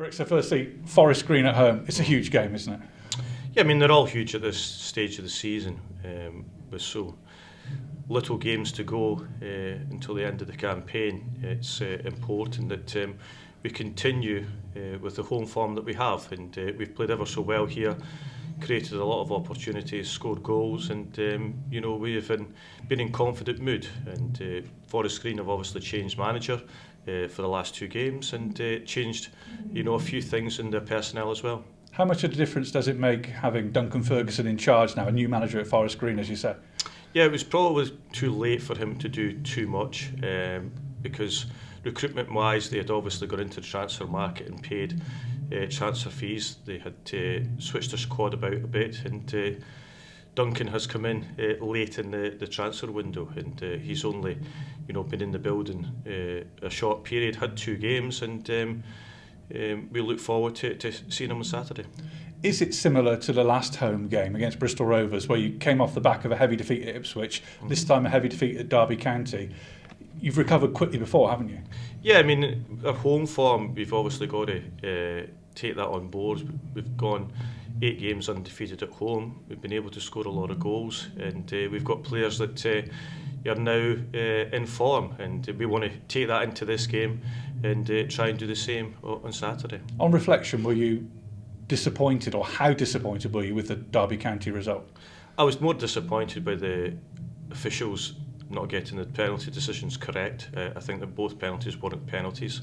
Rick, so firstly, Forest Green at home. It's a huge game, isn't it? Yeah, I mean, they're all huge at this stage of the season. With so little games to go until the end of the campaign, it's important that we continue with the home form that we have. And we've played ever so well here, created a lot of opportunities, scored goals, and we have been in confident mood. And Forest Green have obviously changed manager for the last two games, and changed a few things in their personnel as well. How much of a difference does it make having Duncan Ferguson in charge now, a new manager at Forest Green, as you said? Yeah, it was probably too late for him to do too much, because recruitment-wise, they had obviously gone into the transfer market and paid transfer fees. They had switched their squad about a bit, and Duncan has come in late in the transfer window, and he's only been in the building a short period, had two games, and we look forward to seeing him on Saturday. Is it similar to the last home game against Bristol Rovers, where you came off the back of a heavy defeat at Ipswich, this time a heavy defeat at Derby County? You've recovered quickly before, haven't you? Yeah, I mean, our home form, we've obviously got to take that on board. We've gone 8 games undefeated at home. We've been able to score a lot of goals, and we've got players that are now in form, and we want to take that into this game and try and do the same on Saturday. On reflection, were you disappointed, or how disappointed were you with the Derby County result? I was more disappointed by the officials not getting the penalty decisions correct. I think that both penalties weren't penalties,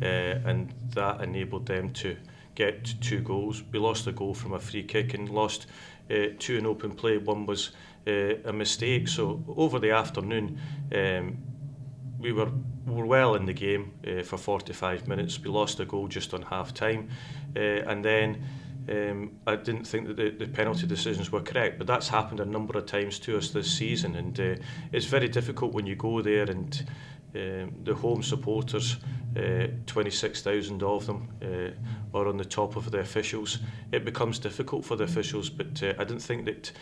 and that enabled them to get 2 goals. We lost a goal from a free kick and lost 2 in open play. One was a mistake. So over the afternoon, we were well in the game for 45 minutes. We lost a goal just on half time, and then I didn't think that the penalty decisions were correct, but that's happened a number of times to us this season, and it's very difficult when you go there and the home supporters, 26,000 of them, are on the top of the officials. It becomes difficult for the officials, but I didn't think that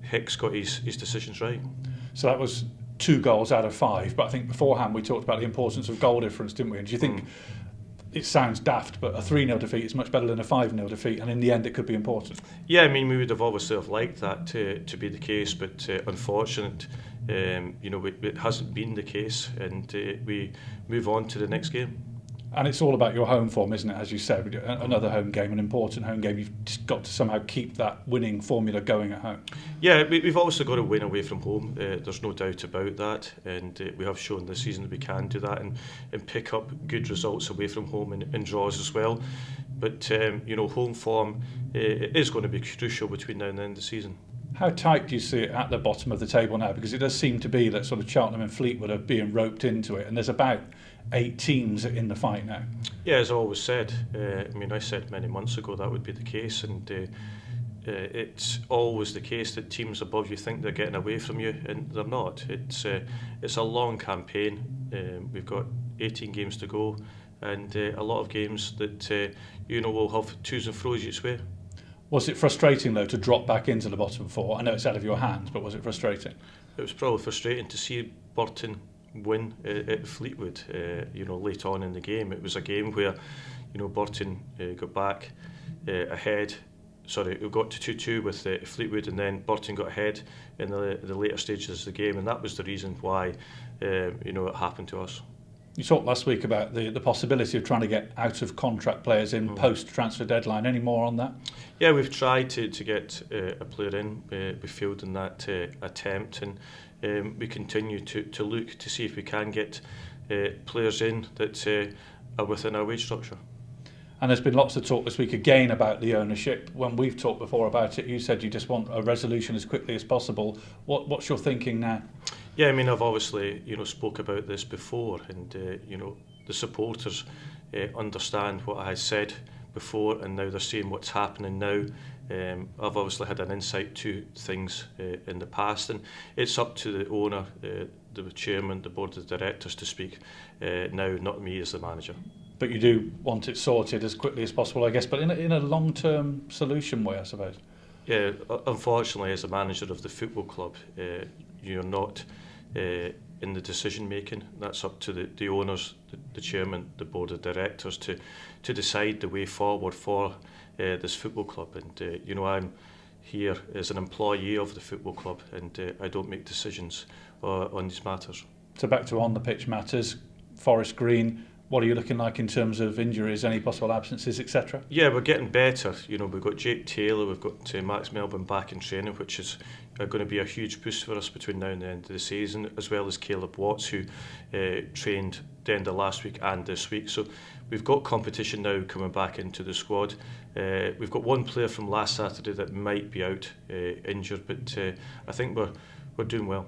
Hicks got his decisions right. So that was 2 goals out of 5, but I think beforehand we talked about the importance of goal difference, didn't we? And do you think it sounds daft, but a 3-0 defeat is much better than a 5-0 defeat, and in the end it could be important? Yeah, I mean, we would have obviously have liked that to be the case, but unfortunate, it hasn't been the case, and we move on to the next game. And it's all about your home form, isn't it? As you said, another home game, an important home game. You've just got to somehow keep that winning formula going at home. Yeah, we've obviously got to win away from home. There's no doubt about that, and we have shown this season that we can do that and pick up good results away from home and draws as well. But home form is going to be crucial between now and the end of the season. How tight do you see it at the bottom of the table now? Because it does seem to be that sort of Cheltenham and Fleetwood are being roped into it, and there's about 8 teams in the fight now. Yeah, as I always said, I said many months ago that would be the case, and it's always the case that teams above you think they're getting away from you, and they're not. It's a long campaign. We've got 18 games to go, and a lot of games that will have twos and fro's each way. Was it frustrating, though, to drop back into the bottom 4? I know it's out of your hands, but was it frustrating? It was probably frustrating to see Burton win at Fleetwood, late on in the game. It was a game where, Burton got back ahead. Sorry, it got to 2-2 with Fleetwood, and then Burton got ahead in the later stages of the game, and that was the reason why, it happened to us. You talked last week about the possibility of trying to get out of contract players in post-transfer deadline. Any more on that? Yeah, we've tried to get a player in. We failed in that attempt, and we continue to look to see if we can get players in that are within our wage structure. And there's been lots of talk this week again about the ownership. When we've talked before about it, you said you just want a resolution as quickly as possible. What's your thinking now? Yeah, I mean, I've obviously, spoke about this before, and, the supporters understand what I said before, and now they're seeing what's happening now. I've obviously had an insight to things in the past, and it's up to the owner, the chairman, the board of directors to speak now, not me as the manager. But you do want it sorted as quickly as possible, I guess, but in a long-term solution way, I suppose. Yeah, unfortunately, as a manager of the football club, you're not in the decision making. That's up to the owners, the chairman, the board of directors to decide the way forward for this football club. And you know, I'm here as an employee of the football club, and I don't make decisions on these matters. So back to on the pitch matters, Forest Green. What are you looking like in terms of injuries, any possible absences, etc.? Yeah, we're getting better. You know, we've got Jake Taylor, we've got Max Melbourne back in training, which is going to be a huge boost for us between now and the end of the season, as well as Caleb Watts, who trained the end of last week and this week. So we've got competition now coming back into the squad. We've got one player from last Saturday that might be out injured, but I think we're doing well.